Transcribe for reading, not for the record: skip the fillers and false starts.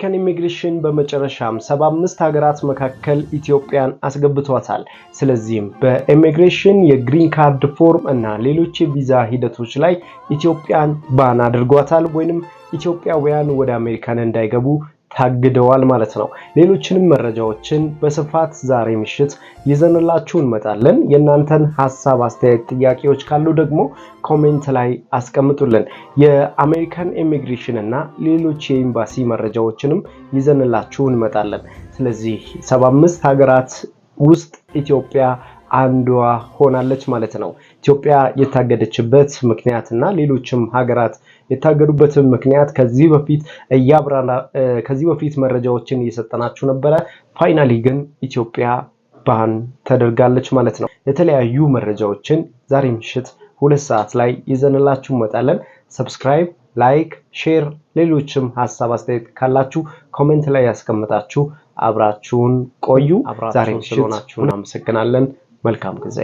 የአሜሪካን ኢሚግሬሽን በመጨረሻም 75 ሀገራት መካከል ኢትዮጵያን አስገብቷታል። ስለዚህም በኢሚግሬሽን የግሪን ካርድ ፎርም እና ሌሎች የቪዛ ሂደቶች ላይ ኢትዮጵያን ባን አድርጓታል ወይንም ኢትዮጵያውያን ወደ አሜሪካን እንዳይገቡ ታግደዋል ማለት ነው። ሌሎችንም መረጃዎችን በስፋት ዛሬ ምሽት ይዘንላችሁ እንመጣለን። የእናንተን ሐሳብ፣ አስተያየት፣ ጥያቄዎች ካሉ ደግሞ ኮሜንት ላይ አስቀምጡልን። የአሜሪካን ኢሚግሬሽን እና ሌሎች የኤምባሲ መረጃዎችንም ይዘንላችሁ እንመጣለን። ስለዚህ 75 ሀገራት ውስጥ ኢትዮጵያ አንዷ ሆናለች ማለት ነው። ኢትዮጵያ የታገደችበት ምክንያትና ሌሎችም ሀገራት የታገዱበት ምክንያት ከዚህ በፊት መረጃዎችን እየሰጠናችሁ ነበረ። ፋይናሊ ግን ኢትዮጵያ ባን ተደርጋለች ማለት ነው። የተለያዩ መረጃዎችን ዛሬ ምሽት 2 ሰዓት ላይ ይዘንላችሁ እንመጣለን። ሰብስክራይብ፣ ላይክ፣ ሼር ሌሎችም ሐሳብ አስተያየት ካላችሁ ኮሜንት ላይ ያስቀምጣችሁ አብራችሁን ቆዩ። ዛሬ ምሽት ሆናችሁን አመሰግናለን። መልካም ጊዜ